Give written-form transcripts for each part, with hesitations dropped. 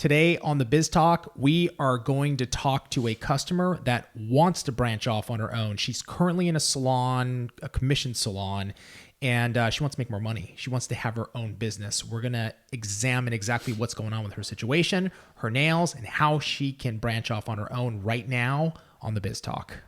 Today on the Biz Talk, we are going to talk to a customer that wants to branch off on her own. She's currently in a salon, a commission salon, and she wants to make more money. She wants to have her own business. We're going to examine exactly what's going on with her situation, her nails, and how she can branch off on her own right now on the Biz Talk.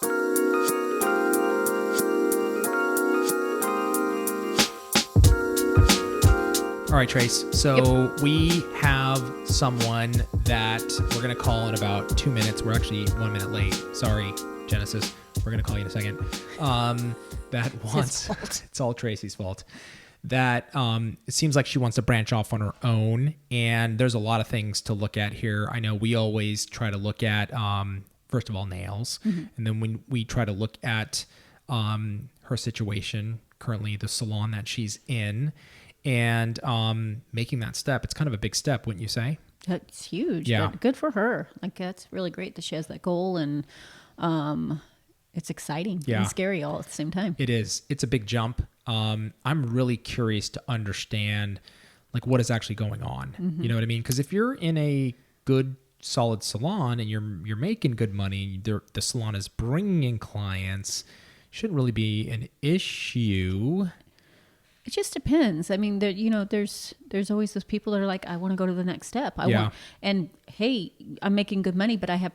All right, Trace. So we have someone that we're going to call in about 2 minutes. We're actually 1 minute late. Sorry, Genesis. We're going to call you in a second. That wants, it's all Tracy's fault. That it seems like she wants to branch off on her own. And there's a lot of things to look at here. I know we always try to look at, first of all, nails. Mm-hmm. And then when we try to look at her situation, currently the salon that she's in, and making that step. It's kind of a big step, wouldn't you say? That's huge. Yeah. But good for her. Like, that's really great that she has that goal, and it's exciting and scary all at the same time. It is. It's a big jump. I'm really curious to understand, like, what is actually going on. Mm-hmm. You know what I mean? Because if you're in a good, solid salon and you're making good money, the salon is bringing in clients, shouldn't really be an issue. It just depends. I mean, there's always those people that are like, I want to go to the next step. And hey, I'm making good money, but I have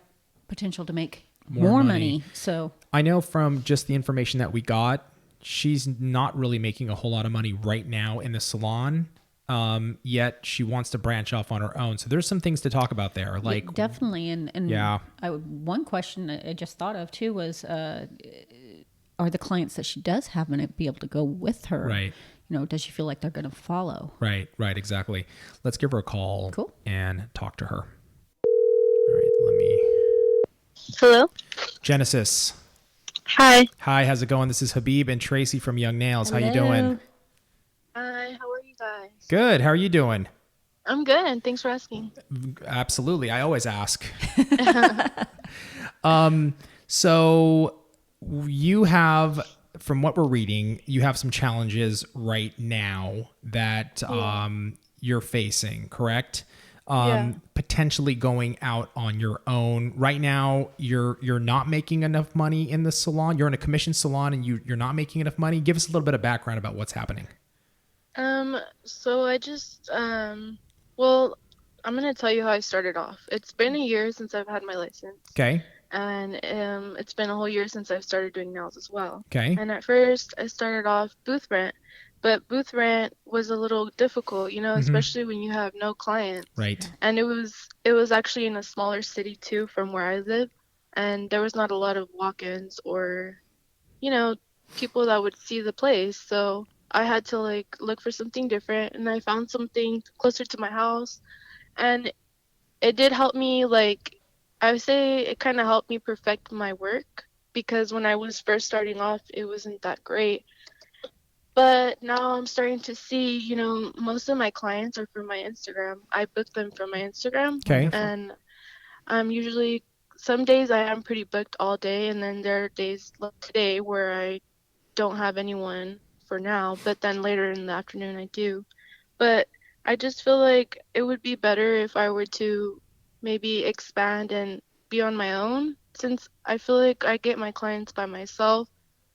potential to make more money. So I know from just the information that we got, she's not really making a whole lot of money right now in the salon. Yet she wants to branch off on her own. So there's some things to talk about there. Like, yeah, definitely. And one question I just thought of too was, are the clients that she does have going to be able to go with her? Right. Does she feel like they're going to follow? Right, exactly. Let's give her a call. Cool. And talk to her. All right, let me... Hello? Genesis. Hi. Hi, how's it going? This is Habib and Tracey from Young Nails. Hello. How you doing? Hi, how are you guys? Good. How are you doing? I'm good. Thanks for asking. Absolutely. I always ask. So you have... From what we're reading, you have some challenges right now that you're facing, correct? Potentially going out on your own. Right now, you're not making enough money in the salon. You're in a commission salon and you're not making enough money. Give us a little bit of background about what's happening. So I just, well, I'm going to tell you how I started off. It's been a year since I've had my license. Okay. And it's been a whole year since I've started doing nails as well. Okay. And at first, I started off booth rent, but booth rent was a little difficult, especially when you have no clients. Right. And it was actually in a smaller city too, from where I live, and there was not a lot of walk-ins or, people that would see the place. So I had to look for something different, and I found something closer to my house, and it did help me I would say it kind of helped me perfect my work, because when I was first starting off, it wasn't that great. But now I'm starting to see, most of my clients are from my Instagram. I book them from my Instagram. Okay. And I'm usually, some days I am pretty booked all day, and then there are days like today where I don't have anyone for now, but then later in the afternoon I do. But I just feel like it would be better if I were to maybe expand and be on my own, since I feel like I get my clients by myself,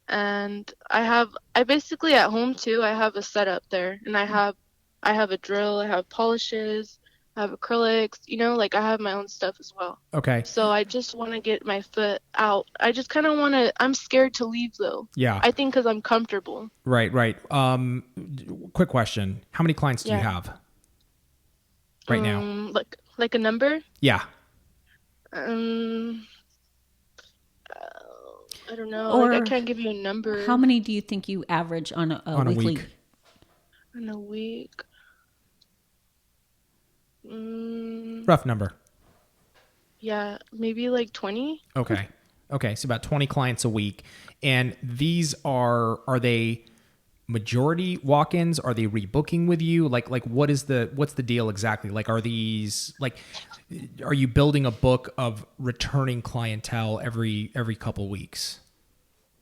and I basically at home too, I have a setup there, and I have a drill, I have polishes, I have acrylics, I have my own stuff as well. Okay. So I just want to get my foot out. I just kind of want to, I'm scared to leave though. Yeah. I think because I'm comfortable. Right. Quick question. How many clients do you have right now? Like a number? Yeah. I don't know. Or I can't give you a number. How many do you think you average on a weekly? Week? In a week? Rough number. Yeah, maybe 20. Okay. So about 20 clients a week. And these are they majority walk-ins? Are they rebooking with you? What's the deal exactly? Are these are you building a book of returning clientele every couple weeks?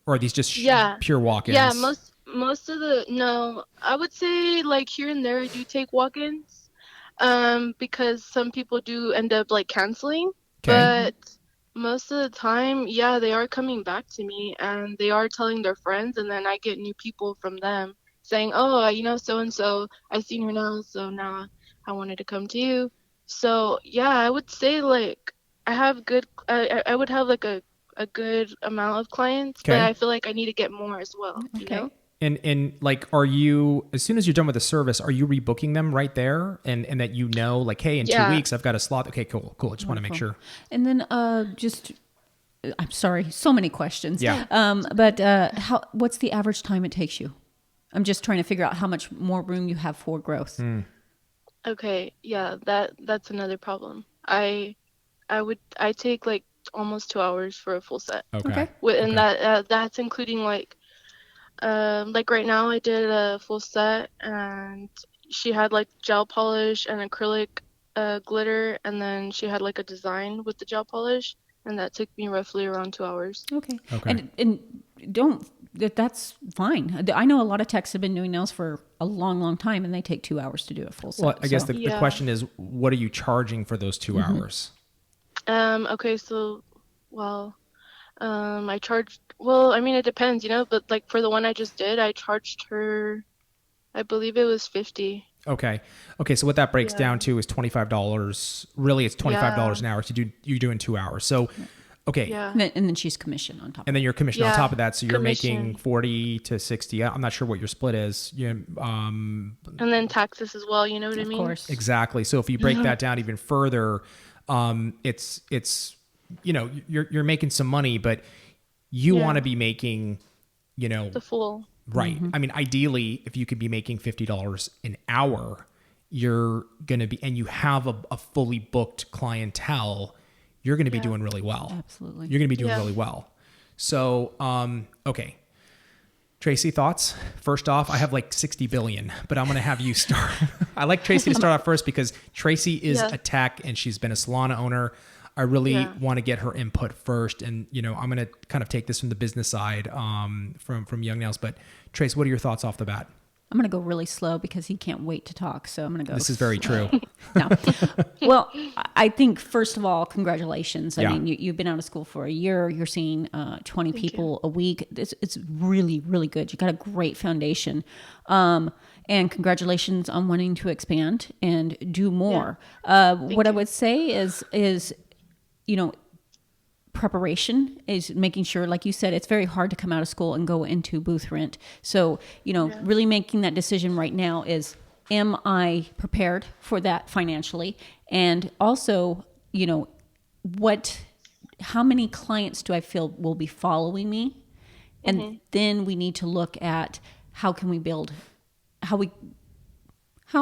Or are these just pure walk-ins? Yeah, most of no, I would say here and there I do take walk-ins. Because some people do end up like canceling, Okay. but most of the time, yeah, they are coming back to me and they are telling their friends, and then I get new people from them saying, "Oh, so and so, I've seen her now, so now I wanted to come to you." So yeah, I would say like I would have like a good amount of clients, but Okay. I feel like I need to get more as well, you Okay. know? And like, are you, as soon as you're done with the service, are you rebooking them right there? And that, like, hey, in 2 Yeah. weeks, I've got a slot. Okay, cool. I just want to make Wonderful. sure. And then I'm sorry, so many questions. Yeah. But what's the average time it takes you? I'm just trying to figure out how much more room you have for growth. Okay, yeah, that's another problem. I take like almost 2 hours for a full set. Okay. And Okay. that's including like right now I did a full set and she had like gel polish and acrylic glitter, and then she had like a design with the gel polish, and that took me roughly around 2 hours. Okay. Okay. And don't that's fine. I know a lot of techs have been doing nails for a long, long time, and they take 2 hours to do a full set. Well, I guess the Yeah. question is, what are you charging for those 2 hours? Okay, so well, I charged, well, I mean it depends, but like for the one I just did, I charged her, I believe it was 50. Okay. So what that breaks Yeah. down to is $25. Really, it's $25 an hour you're doing 2 hours. So, okay. Yeah. And then she's commission on top. And then your commission on Yeah, top of that. So you're commission. making 40 to 60. I'm not sure what your split is. And then taxes as well, you know what I mean? Of course. Exactly. So if you break that down even further, it's you're making some money, but you Yeah. want to be making, The full. right. I mean, ideally, if you could be making $50 an hour, you're going to be, and you have a fully booked clientele, you're going to be doing really well. Absolutely. You're going to be doing Yeah. really well. So, okay. Tracey, thoughts? First off, I have like 60 billion, but I'm going to have you start. I like Tracey to start off first because Tracey is Yeah. a tech and she's been a salon owner. I really Yeah. want to get her input first. And, I'm going to kind of take this from the business side from Young Nails. But Trace, what are your thoughts off the bat? I'm going to go really slow because he can't wait to talk. So I'm going to go. This is very true. No. Well, I think first of all, congratulations. I Yeah. mean, you've been out of school for a year. You're seeing 20 people a week. It's really, really good. You got a great foundation. And congratulations on wanting to expand and do more. What I would say is, preparation is making sure, like you said, it's very hard to come out of school and go into booth rent. So, really making that decision right now is, am I prepared for that financially? And also, how many clients do I feel will be following me? And then we need to look at how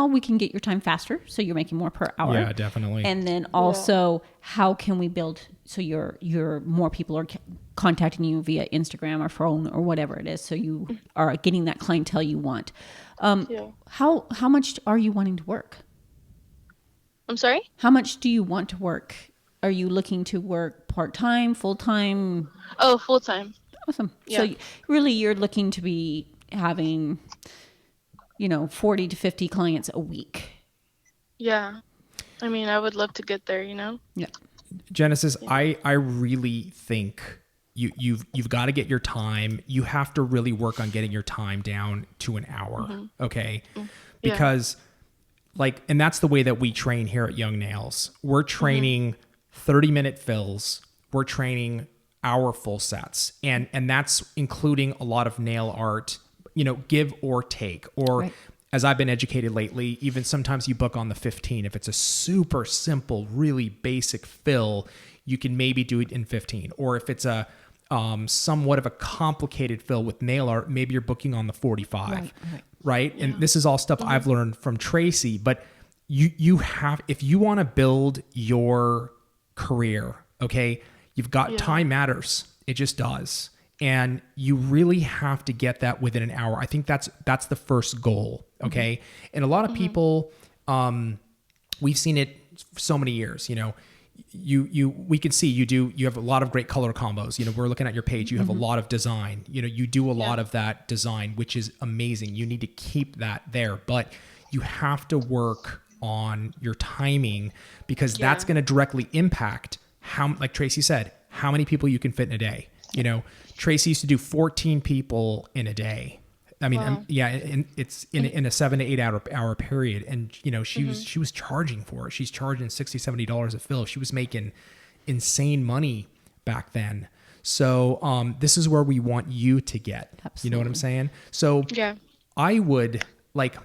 we can get your time faster so you're making more per hour. Yeah, definitely. And then also how can we build so your more people are contacting you via Instagram or phone or whatever it is, so you are getting that clientele you want. How much are you wanting to work? I'm sorry? How much do you want to work? Are you looking to work part-time, full-time? Oh, full time. Awesome. Yeah. So really you're looking to be having 40 to 50 clients a week. Yeah. I mean, I would love to get there, Yeah. Genesis, I really think you've got to get your time. You have to really work on getting your time down to an hour. Okay. Because and that's the way that we train here at Young Nails. We're training 30-minute fills. We're training hour full sets. And that's including a lot of nail art, give or take, or Right. as I've been educated lately, even sometimes you book on the 15. If it's a super simple, really basic fill, you can maybe do it in 15. Or if it's a somewhat of a complicated fill with nail art, maybe you're booking on the 45. Right? And this is all stuff I've learned from Tracey, but you have, if you want to build your career, okay, you've got time matters. It just does. And you really have to get that within an hour. I think that's the first goal. Okay. And a lot of people, we've seen it for so many years, we can see you have a lot of great color combos. We're looking at your page. You have a lot of design, you do a lot of that design, which is amazing. You need to keep that there, but you have to work on your timing, because that's going to directly impact how, like Tracey said, how many people you can fit in a day. You know, Tracey used to do 14 people in a day. I mean, Wow. and it's in a 7 to 8 hour period. And, you know, she was charging for it. She's charging $60, $70 a fill. She was making insane money back then. So this is where we want you to get. Absolutely. You know what I'm saying? So Yeah. I would like,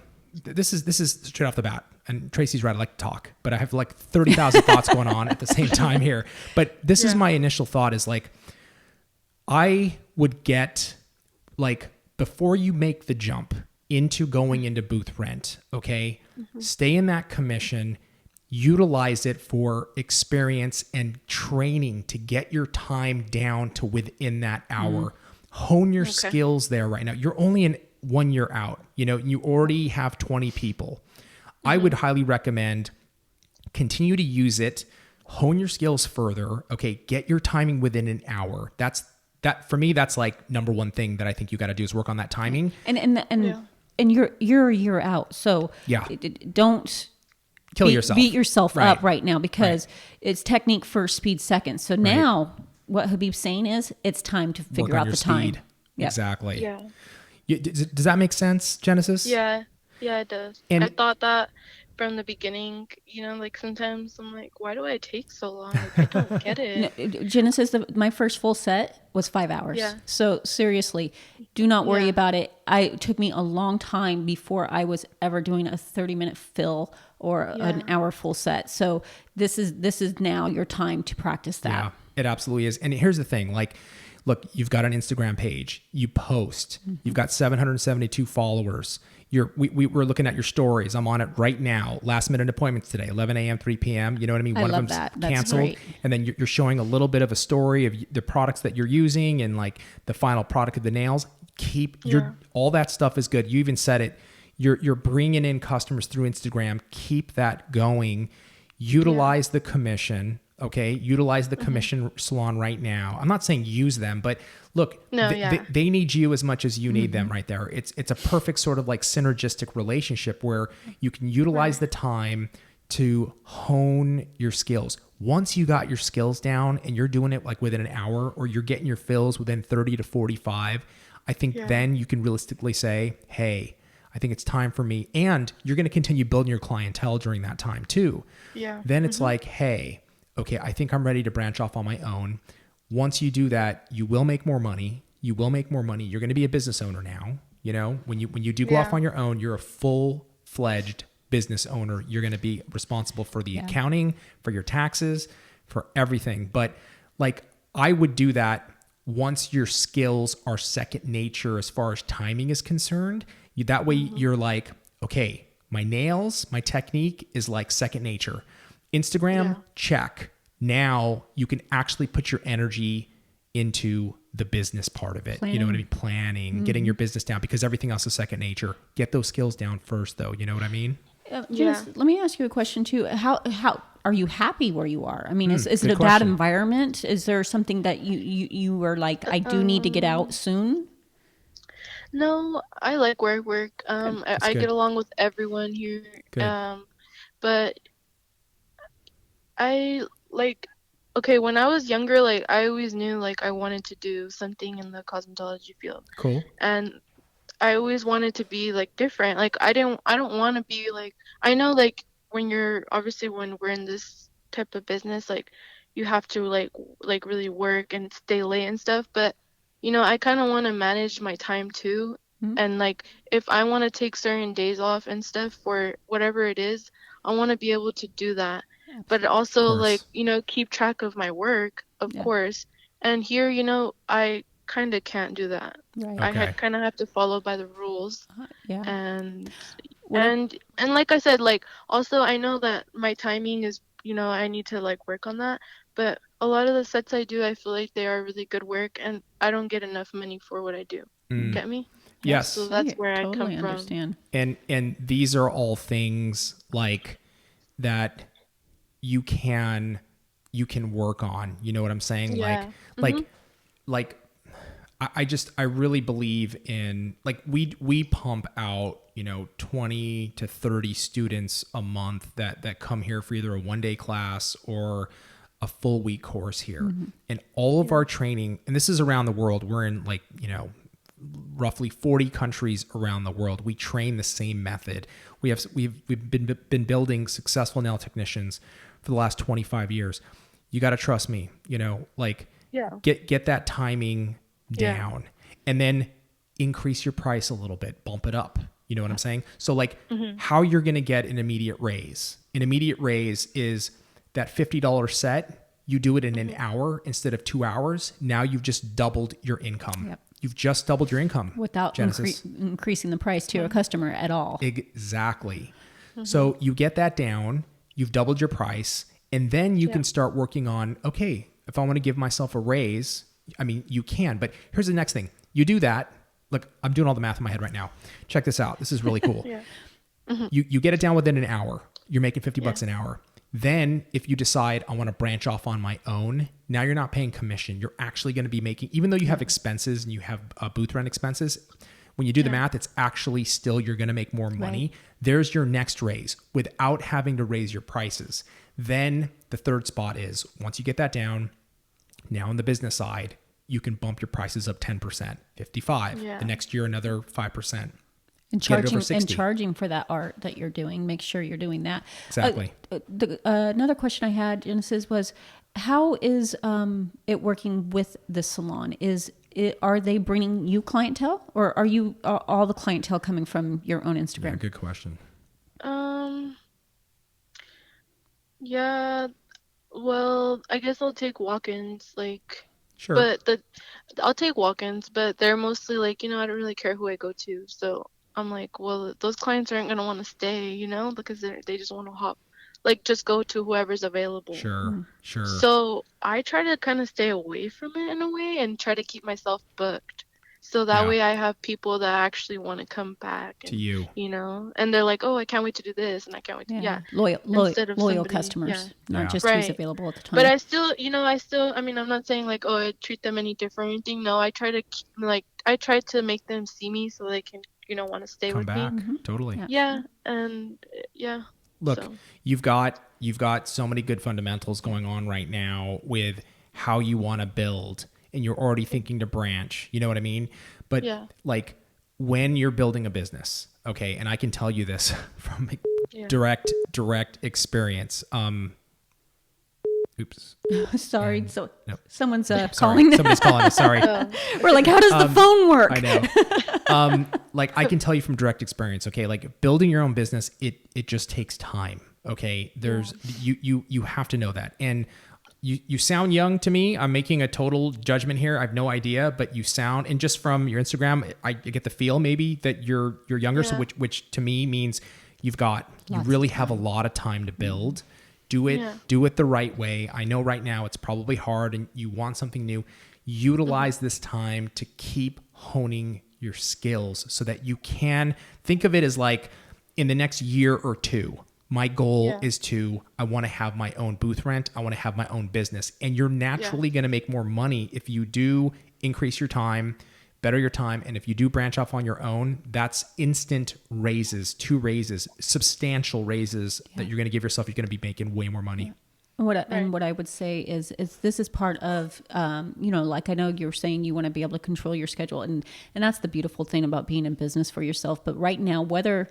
this is straight off the bat. And Tracey's right, I like to talk, but I have like 30,000 thoughts going on at the same time here. But this is my initial thought is like, I would get like, before you make the jump into going into booth rent, okay, stay in that commission, utilize it for experience and training to get your time down to within that hour. Hone your skills there right now. You're only in 1 year out, you know, you already have 20 people. I would highly recommend continue to use it, hone your skills further. Okay. Get your timing within an hour. That for me, that's like number one thing that I think you got to do is work on that timing. And you're a year out. So don't kill yourself. Beat yourself up right now, because it's technique first, speed second. So now what Habib's saying is it's time to figure out the time. Yep. Exactly. Yeah. Does that make sense, Genesis? Yeah. Yeah, it does. And I thought that from the beginning, you know, like sometimes I'm like, why do I take so long? Like, I don't get it. No, Genesis, my first full set was 5 hours. Yeah. So seriously, do not worry about it. It took me a long time before I was ever doing a 30-minute fill or an hour full set. So this is now your time to practice that. Yeah, it absolutely is. And here's the thing, like, look, you've got an Instagram page, you post, you've got 772 followers. We're looking at your stories. I'm on it right now. Last minute appointments today, 11 a.m., 3 p.m. You know what I mean? One of them's canceled. Great. And then you're showing a little bit of a story of the products that you're using and like the final product of the nails. All that stuff is good. You even said it. You're bringing in customers through Instagram. Keep that going. Utilize the commission. Okay. Utilize the commission salon right now. I'm not saying use them, but look, they need you as much as you need them right there. It's a perfect sort of like synergistic relationship where you can utilize the time to hone your skills. Once you got your skills down and you're doing it like within an hour, or you're getting your fills within 30 to 45, I think then you can realistically say, hey, I think it's time for me. And you're going to continue building your clientele during that time too. Yeah. Then it's like, hey, okay, I think I'm ready to branch off on my own. Once you do that, you will make more money. You're going to be a business owner now. You know, when you do go off on your own, you're a full-fledged business owner. You're going to be responsible for the accounting, for your taxes, for everything. But like, I would do that once your skills are second nature as far as timing is concerned. That way you're like, okay, my nails, my technique is like second nature. Instagram, check. Now you can actually put your energy into the business part of it. You know what I mean? Planning, getting your business down, because everything else is second nature. Get those skills down first though. You know what I mean? Janice, let me ask you a question too. How are you happy where you are? I mean, is it a bad environment? Is there something that you were like, I do need to get out soon? No, I like where I work. I get along with everyone here. But I like, okay, when I was younger, like I always knew like I wanted to do something in the cosmetology field. Cool. And I always wanted to be like different. Like I don't want to be like, I know like when we're in this type of business, like you have to like really work and stay late and stuff. But you know, I kind of want to manage my time too. And like, if I want to take certain days off and stuff for whatever it is, I want to be able to do that. But also like, you know, keep track of my work, of course. And here, you know, I kind of can't do that. Right. I kind of have to follow by the rules. And like I said, like also I know that my timing is, you know, I need to like work on that. But a lot of the sets I do, I feel like they are really good work, and I don't get enough money for what I do. Get me? Yes. So that's where I come from. Understand. And these are all things like that you can work on. You know what I'm saying? Yeah. Like I really believe in, like, we pump out, 20 to 30 students a month that come here for either a 1-day class or a full week course here. And all of our training, and this is around the world, we're in like, roughly 40 countries around the world. We train the same method. We've been building successful nail technicians for the last 25 years. You got to trust me, get that timing down, and then increase your price a little bit, bump it up. You know what I'm saying? So like how you're going to get an immediate raise. An immediate raise is that $50 set, you do it in an hour instead of 2 hours. Now you've just doubled your income. Yep. You've just doubled your income. Without increasing the price to your customer at all. Exactly. So you get that down, you've doubled your price, and then you can start working on, okay, if I want to give myself a raise, I mean, you can, but here's the next thing. You do that. Look, I'm doing all the math in my head right now. Check this out. This is really cool. You get it down within an hour. You're making $50 an hour. Then if you decide I want to branch off on my own, now you're not paying commission. You're actually going to be making, even though you have expenses and you have booth rent expenses, when you do the math, it's actually still, you're going to make more money. Right. There's your next raise without having to raise your prices. Then the third spot is, once you get that down, now on the business side, you can bump your prices up 10%, 55. The next year, another 5%. And charging for that art that you're doing. Make sure you're doing that. Exactly. Another question I had, Genesis, was how is it working with the salon? Are they bringing you clientele, or are all the clientele coming from your own Instagram? Yeah, good question. Yeah. Well, I guess I'll take walk-ins, Sure. But I'll take walk-ins, but they're mostly I don't really care who I go to. So I'm like, well, those clients aren't going to want to stay, because they just want to hop, just go to whoever's available. Sure. So I try to kind of stay away from it in a way and try to keep myself booked. So that way I have people that actually want to come back to you, and they're like, oh, I can't wait to do this. And I can't wait to, loyal customers, not just who's available at the time. But I still, I mean, I'm not saying oh, I treat them any different or anything. No, I try to I try to make them see me so they can, want to stay come with back. me. Totally. Yeah. And look, you've got so many good fundamentals going on right now with how you want to build, and you're already thinking to branch, you know what I mean? But when you're building a business, okay, and I can tell you this from direct experience. Oops. Sorry. Someone's calling. Somebody's calling us. Sorry. We're like, how does the phone work? I know. I can tell you from direct experience, okay, building your own business, it just takes time. Okay. You have to know that. And you sound young to me. I'm making a total judgment here. I have no idea, but you sound, and just from your Instagram, I get the feel maybe that you're younger. So which to me means you really have a lot of time to build. Do it the right way. I know right now it's probably hard and you want something new. Utilize this time to keep honing your skills so that you can think of it as in the next year or two. My goal is I want to have my own booth rent. I want to have my own business. And you're naturally going to make more money if you do increase your time, better your time. And if you do branch off on your own, that's instant raises, 2 raises, substantial raises that you're going to give yourself. You're going to be making way more money. And what I would say is this is part of, I know you're saying you want to be able to control your schedule. And that's the beautiful thing about being in business for yourself. But right now, whether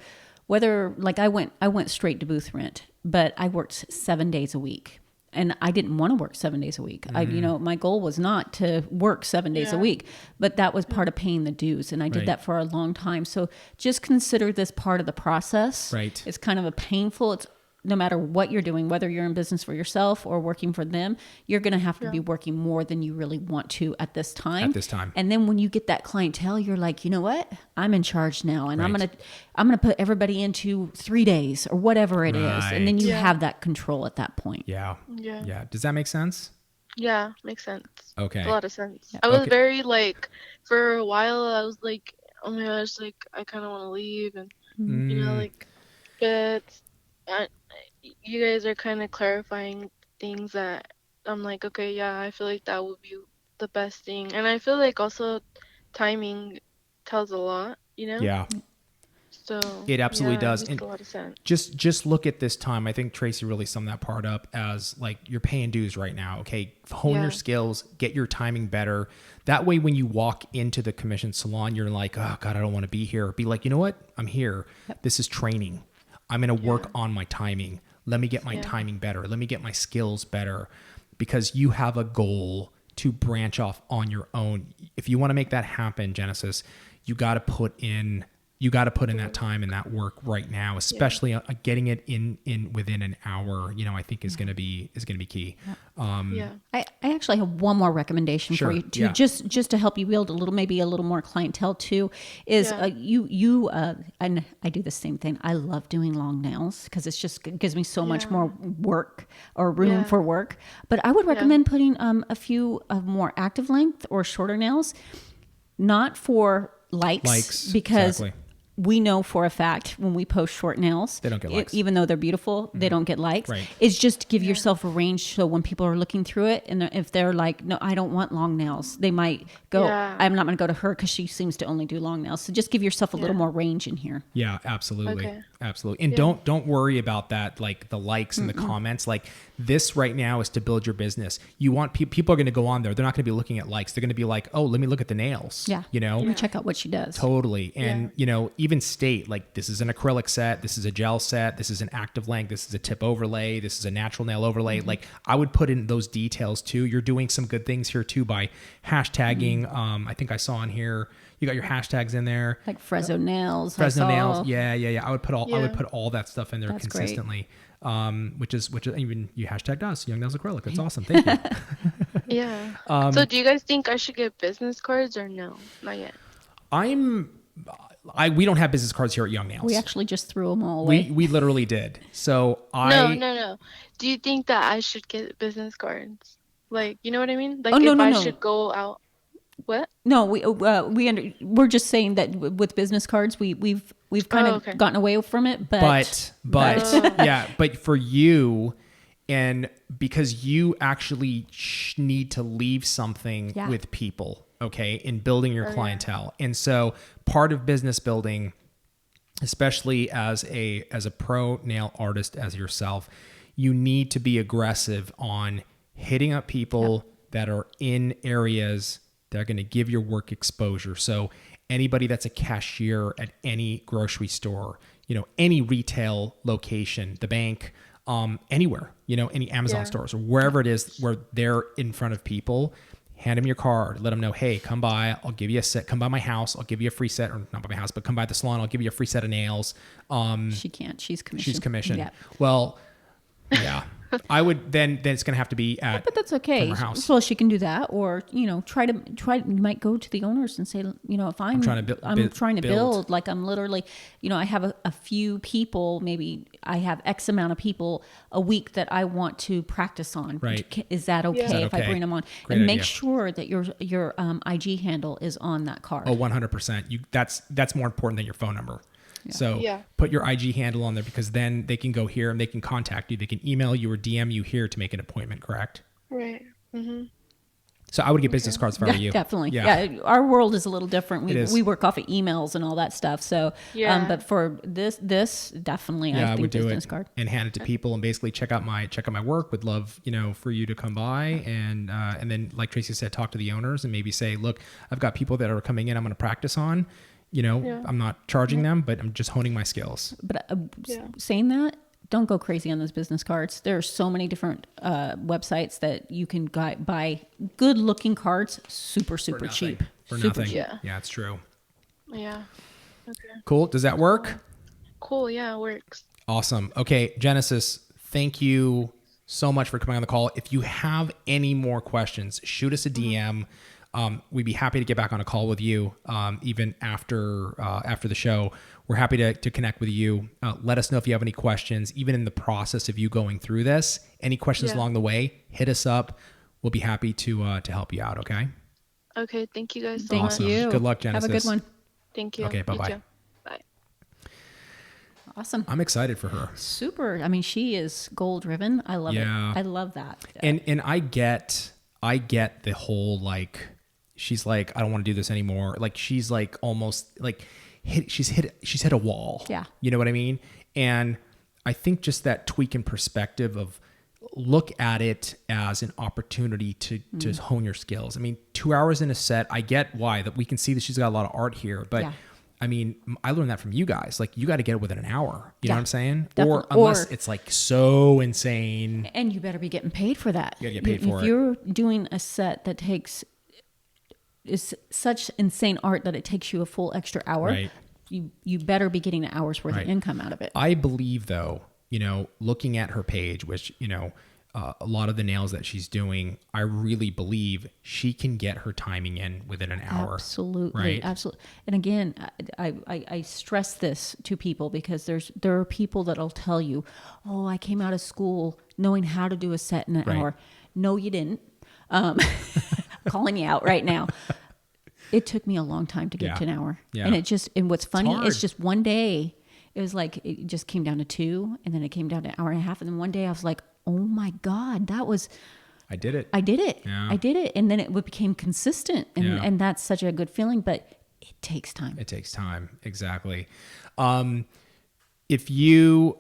I went straight to booth rent, but I worked 7 days a week, and I didn't want to work 7 days a week. My goal was not to work 7 days a week, but that was part of paying the dues. And I did that for a long time. So just consider this part of the process. Right. It's kind of no matter what you're doing, whether you're in business for yourself or working for them, you're going to have to be working more than you really want to at this time. And then when you get that clientele, you're like, you know what? I'm in charge now, and I'm going to put everybody into 3 days or whatever it is. And then you have that control at that point. Yeah. Does that make sense? Yeah, makes sense. Okay. A lot of sense. Yeah. I was very for a while, I was like, oh my gosh, I kind of want to leave, and but you guys are kind of clarifying things that I'm like, okay, yeah, I feel like that would be the best thing. And I feel like also timing tells a lot, Yeah. So It absolutely does. It makes a lot of sense. Just look at this time. I think Tracey really summed that part up as like you're paying dues right now. Okay. Hone your skills, get your timing better. That way, when you walk into the commission salon, you're like, oh God, I don't want to be here. Be like, you know what? I'm here. Yep. This is training. I'm going to work on my timing. Let me get my timing better. Let me get my skills better, because you have a goal to branch off on your own. If you want to make that happen, Genesis, you got to put in that time and that work right now, especially getting it in within an hour, I think is going to be key. I actually have one more recommendation for you to just to help you build maybe a little more clientele too, is you and I do the same thing. I love doing long nails because it gives me so much more work or room for work. But I would recommend putting a few more active length or shorter nails, not for likes because we know for a fact when we post short nails, they don't get likes. Even though they're beautiful, they don't get likes. Right. It's just to give yourself a range, so when people are looking through it, and if they're like, no, I don't want long nails, they might go, I'm not going to go to her because she seems to only do long nails. So just give yourself a little more range in here. Yeah, absolutely. Okay. Absolutely. And don't worry about that, like the likes and the comments. Like, this right now is to build your business. You want people are going to go on there. They're not going to be looking at likes. They're going to be like, oh, let me look at the nails. Yeah. Let me check out what she does. Totally. And, even state like, this is an acrylic set. This is a gel set. This is an active length. This is a tip overlay. This is a natural nail overlay. Like, I would put in those details too. You're doing some good things here too by hashtagging. I think I saw in here, you got your hashtags in there, like Fresno nails. Fresno nails. Yeah. I would put all that stuff in there. That's consistently. Great. Which is even you hashtagged us, Young Nails Acrylic. That's awesome. Thank you. Yeah. So do you guys think I should get business cards or no? Not yet. We don't have business cards here at Young Nails. We actually just threw them all away. We literally did. So No. Do you think that I should get business cards? Like, you know what I mean? Like, I should go out. What? No, we're just saying that with business cards, we've kind of gotten away from it, but but for you, and because you actually need to leave something with people, okay, in building your clientele. And so part of business building, especially as a pro nail artist as yourself, you need to be aggressive on hitting up people that are in areas that are going to give your work exposure. So anybody that's a cashier at any grocery store, any retail location, the bank, anywhere, any Amazon stores or wherever it is where they're in front of people, hand them your card, let them know, hey, come by, I'll give you a set, come by my house, I'll give you a free set, or not by my house, but come by the salon, I'll give you a free set of nails. She can't, she's commissioned. Yeah. Well, yeah. I would then it's going to have to be at, but that's okay. Her house. Well, she can do that, or try. You might go to the owners and say, if I'm trying to build, like I'm literally, I have a few people, maybe I have X amount of people a week that I want to practice on. Right? Is that okay if I bring them on? Great and idea. Make sure that your IG handle is on that card. Oh, 100%. That's more important than your phone number. So put your IG handle on there, because then they can go here and they can contact you. They can email you or DM you here to make an appointment, correct? Right. Mm-hmm. So I would get business cards if I were you. Definitely. Yeah. Our world is a little different. We work off of emails and all that stuff. So, but for this definitely, I think would do business it card. and hand it to people and basically check out my work. Would love, for you to come by and then, like Tracey said, talk to the owners and maybe say, look, I've got people that are coming in, I'm going to practice on. I'm not charging them, but I'm just honing my skills. But saying that, don't go crazy on those business cards. There are so many different websites that you can buy good looking cards, super cheap. For nothing. Yeah, it's true. Yeah. Okay. Cool. Does that work? Cool. Yeah, it works. Awesome. Okay, Genesis, thank you so much for coming on the call. If you have any more questions, shoot us a DM. We'd be happy to get back on a call with you, even after the show. We're happy to connect with you. Let us know if you have any questions, even in the process of you going through this. Any questions along the way, hit us up. We'll be happy to help you out, okay? Okay, thank you guys so much. Thank you. Good luck, Genesis. Have a good one. Thank you. Okay, bye-bye. Bye. Awesome. I'm excited for her. Super. I mean, she is goal-driven. I love it. I love that. And I get the whole, like, she's like, I don't want to do this anymore. Like she's like almost like she's hit a wall. Yeah. You know what I mean? And I think just that tweak in perspective of look at it as an opportunity to hone your skills. I mean, 2 hours in a set, I get why that we can see that she's got a lot of art here, but I mean, I learned that from you guys. Like you got to get it within an hour. You know what I'm saying? Definitely. Or unless it's like so insane. And you better be getting paid for that. You got to get paid for it. If you're doing a set that is such insane art that it takes you a full extra hour, right. you better be getting an hour's worth of income out of it. I believe though, you know, looking at her page, which, you know, a lot of the nails that she's doing, I really believe she can get her timing in within an hour. Absolutely. Right? Absolutely. And again, I stress this to people because there are people that'll tell you, oh, I came out of school knowing how to do a set in an hour. No, you didn't. Calling you out right now. It took me a long time to get to an hour. Yeah. And what's funny, it's just one day, it was like, it just came down to 2 and then it came down to an hour and a half. And then one day I was like, oh my God, I did it. Yeah. I did it. And then it became consistent. And that's such a good feeling, but it takes time. It takes time. Exactly. If you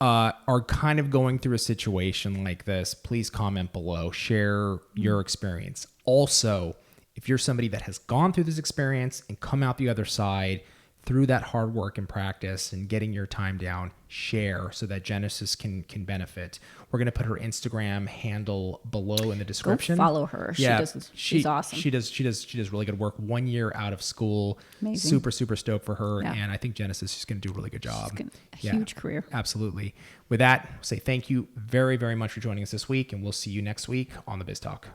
are kind of going through a situation like this, please comment below, share your experience. Also, if you're somebody that has gone through this experience and come out the other side through that hard work and practice and getting your time down, share so that Genesis can benefit. We're going to put her Instagram handle below in the description. Go follow her. She's awesome. She does really good work. 1 year out of school. Amazing. Super, super stoked for her. Yeah. And I think Genesis is going to do a really good job. Huge career. Absolutely. With that, say thank you very, very much for joining us this week, and we'll see you next week on the Biz Talk.